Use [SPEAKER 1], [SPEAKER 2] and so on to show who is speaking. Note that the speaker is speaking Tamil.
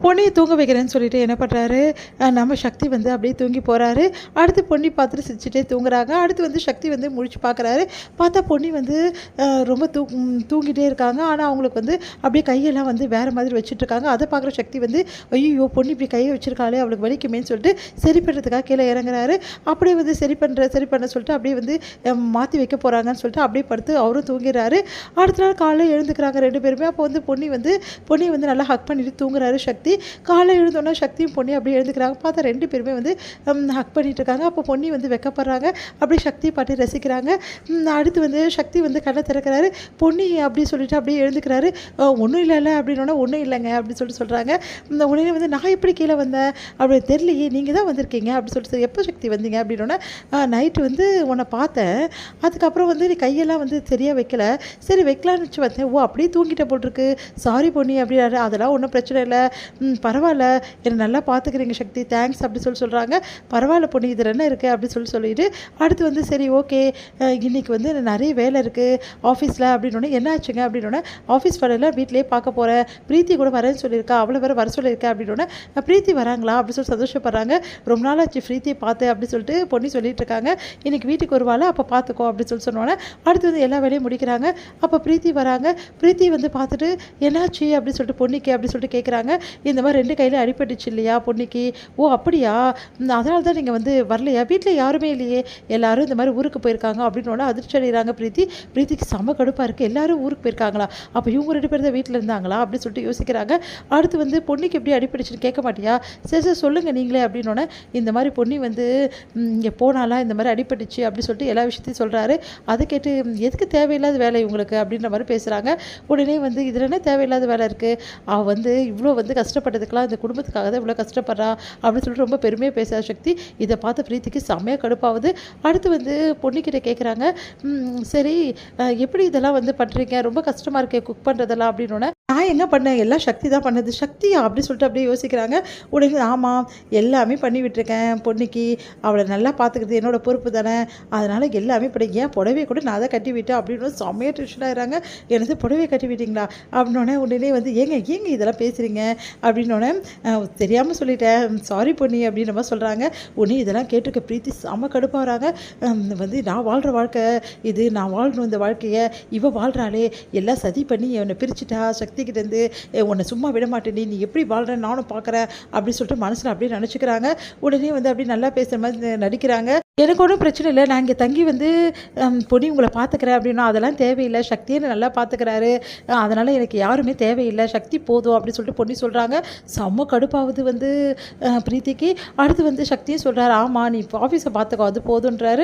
[SPEAKER 1] பொன்னியை தூங்க வைக்கிறேன்னு சொல்லிட்டு என்ன பண்ணுறாரு, நம்ம சக்தி வந்து அப்படியே தூங்கி போகிறாரு. அடுத்து பொன்னி பார்த்துட்டு சிரிச்சுட்டே தூங்குறாங்க. அடுத்து வந்து சக்தி வந்து முழிச்சு பார்க்குறாரு. பார்த்தா பொன்னி வந்து ரொம்ப தூங்கிட்டே இருக்காங்க. ஆனால் அவங்களுக்கு வந்து அப்படியே கையெல்லாம் வந்து வேறு மாதிரி வச்சுட்ருக்காங்க. அதை பார்க்குற சக்தி வந்து ஐயோ பொன்னி இப்படி கையை வச்சிருக்காளே அவளுக்கு வலிக்குமேன்னு சொல்லிட்டு சரி பண்ணுறதுக்காக கீழே இறங்குறாரு. அப்படியே வந்து சரி பண்ண சொல்லிட்டு அப்படியே வந்து மாற்றி வைக்க போகிறாங்கன்னு சொல்லிட்டு அப்படியே படுத்து அவரும் தூங்கிடுறாரு. அடுத்த நாள் காலையில் எழுந்துக்கிறாங்க 2 பேருமே. அப்போ வந்து பொன்னி வந்து நல்லா ஹக் பண்ணிட்டு தூங்குறாரு சக்தி. காலைல எழுந்தோன்னா சக்தியும் பொன்னி அப்படியே எழுந்துக்கிறாங்க. பார்த்தா 2 பேருமே வந்து ஹக் பண்ணிட்டு இருக்காங்க. அப்போ பொன்னி வந்து வெக்கப்படுறாங்க. அப்படியே சக்தி பாட்டு ரசிக்கிறாங்க. அடுத்து வந்து சக்தி வந்து கண்ணை திறக்கிறாரு. பொன்னி அப்படி சொல்லிட்டு அப்படியே எழுந்துக்கிறாரு. ஒன்றும் இல்லைல்ல அப்படின்னோன்னா ஒன்றும் இல்லைங்க அப்படின்னு சொல்லிட்டு சொல்கிறாங்க. உடனே வந்து நான் எப்படி கீழே வந்தேன் அப்படி தெரியலையே, நீங்கள் தான் வந்திருக்கீங்க அப்படின்னு சொல்லிட்டு எப்போ சக்தி வந்தீங்க அப்படின்னோன்னா நைட்டு வந்து உன்னை பார்த்தேன். அதுக்கப்புறம் வந்து நீ கையெல்லாம் வந்து சரியாக வைக்கல, சரி வைக்கலான்னு வச்சு வந்தேன். ஓ அப்படியே தூங்கிட்ட போட்டிருக்கு, சாரி பொன்னி அப்படின்னாரு. அதெல்லாம் ஒன்றும் பிரச்சனை இல்லை, பரவாயில்ல, என்னை நல்லா பார்த்துக்கிறீங்க சக்தி, தேங்க்ஸ் அப்படி சொல்கிறாங்க. பரவாயில்ல பொன்னி இதில் என்ன இருக்குது அப்படின்னு சொல்லிட்டு அடுத்து வந்து சரி ஓகே இன்றைக்கி வந்து நிறைய வேலை இருக்குது ஆஃபீஸில் அப்படின்னோடனே என்ன ஆச்சுங்க அப்படின்னோடனே ஆஃபீஸ் வேலையில் வீட்டிலேயே பார்க்க போகிறேன், பிரீத்தி கூட வரேன்னு சொல்லியிருக்கா, அவளை வேறு வர சொல்லியிருக்கேன் அப்படின்னோடனே பிரீத்தி வராங்களா அப்படின்னு சொல்லி சந்தோஷப்படுறாங்க. ரொம்ப நாள் ஆச்சு பிரீத்தியை பார்த்து அப்படி சொல்லிட்டு பொன்னி சொல்லிட்டு இருக்காங்க. இன்றைக்கி வீட்டுக்கு வருவாள், அப்போ பார்த்துக்கோ அப்படின்னு சொன்னோன்னே அடுத்து வந்து எல்லா வேலையும் முடிக்கிறாங்க. அப்போ பிரீத்தி வராங்க. பிரீத்தி வந்து பார்த்துட்டு என்னாச்சு அப்படின்னு சொல்லிட்டு பொன்னிக்கு அப்படி சொல்லிட்டு கேட்குறாங்க. இந்த மாதிரி 2 கையில அடிபட்டுச்சு இல்லையா பொன்னிக்கு, ஓ அப்படியா, அதனால தான் நீங்கள் வந்து வரலையா, வீட்டில் யாருமே இல்லையே, எல்லாரும் இந்த மாதிரி ஊருக்கு போயிருக்காங்க அப்படின்னோட அதிர்ச்சி அடைகிறாங்க பிரீத்திக்கு செம கடுப்பாக இருக்குது. எல்லாரும் ஊருக்கு போயிருக்காங்களா, அப்போ இவங்க 2 பேர் தான் வீட்டில் இருந்தாங்களா அப்படின்னு சொல்லிட்டு யோசிக்கிறாங்க. அடுத்து வந்து பொன்னிக்கு எப்படி அடிபட்டுச்சுன்னு கேட்க மாட்டியா, சரி சொல்லுங்கள் நீங்களே அப்படின்னோடனே இந்த மாதிரி பொன்னி வந்து இங்கே போனாலாம் இந்த மாதிரி அடிபட்டுச்சு அப்படி சொல்லிட்டு எல்லா விஷயத்தையும் சொல்கிறாரு. அதை கேட்டு எதுக்கு தேவையில்லாத வேலை இவங்களுக்கு அப்படின்ற மாதிரி பேசுகிறாங்க. உடனே வந்து இதில் என்ன தேவையில்லாத வேலை இருக்குது, அவள் வந்து இவ்வளோ வந்து கஷ்டப்பட்டதுக்கெலாம் இந்த குடும்பத்துக்காக தான் இவ்வளோ கஷ்டப்படுறா அப்படின்னு சொல்லிட்டு ரொம்ப பெருமையாக பேசுகிற சக்தி. இதை பார்த்து பிரீத்திக்கு செம்மையாக கடுப்பாகுது. அடுத்து வந்து பொண்ணுக்கிட்ட கேட்குறாங்க, சரி எப்படி இதெல்லாம் வந்து பண்ணுறீங்க, ரொம்ப கஷ்டமாக இருக்கே குக் பண்ணுறதெல்லாம் அப்படின்னோடனே நான் என்ன பண்ணேன், எல்லாம் சக்தி தான் பண்ணது, சக்தியா அப்படி சொல்லிட்டு அப்படியே யோசிக்கிறாங்க. உடனே ஆமாம் எல்லாமே பண்ணி விட்டுருக்கேன் பொண்ணுக்கு, அவளை நல்லா பார்த்துக்கிறது என்னோட பொறுப்பு தானே, அதனால் எல்லாமே பண்ணி ஏன் புடவை கூட நான் தான் கட்டி விட்டேன் அப்படின்னு செம்மையாக டென்ஷன் ஆகிறாங்க. எனக்கு புடவை கட்டி விட்டீங்களா அப்படின்னோடனே உடனே வந்து ஏங்க இதெல்லாம் பேசுகிறீங்க அப்படின்னோடனே தெரியாமல் சொல்லிட்டேன் சாரி பொன்னி அப்படின்னு நம்ம சொல்கிறாங்க. உடனே இதெல்லாம் கேட்டுக்க பிரீத்தி செம்ம கடுப்பாக வராங்க. வந்து நான் வாழ்கிற வாழ்க்கை இது, நான் வாழணும் இந்த வாழ்க்கையை, இவ வாழ்கிறாளே எல்லாம் சதி பண்ணி என்னை பிரிச்சுட்டா சக்திக்கிட்டேருந்து, உன்னை சும்மா விட மாட்டேன், நீ எப்படி வாழ்கிறேன்னு நானும் பார்க்குறேன் அப்படின்னு சொல்லிட்டு மனசில் அப்படியே நினச்சிக்கிறாங்க. உடனே வந்து அப்படி நல்லா பேசுகிற மாதிரி நடிக்கிறாங்க. எனக்கு ஒன்றும் பிரச்சனை இல்லை, நான் இங்கே தங்கி வந்து பொன்னி உங்களை பார்த்துக்கிறேன் அப்படின்னா அதெல்லாம் தேவையில்லை, சக்தியை நல்லா பார்த்துக்கிறாரு, அதனால் எனக்கு யாருமே தேவையில்லை, சக்தி போதும் அப்படின்னு சொல்லிட்டு பொன்னி சொல்கிறாங்க. செம்ம கடுப்பாவது வந்து பிரீத்திக்கு. அடுத்து வந்து சக்தியும் சொல்கிறாரு, ஆமாம் நீ ஆஃபீஸை பார்த்துக்கோ அது போதுன்றாரு.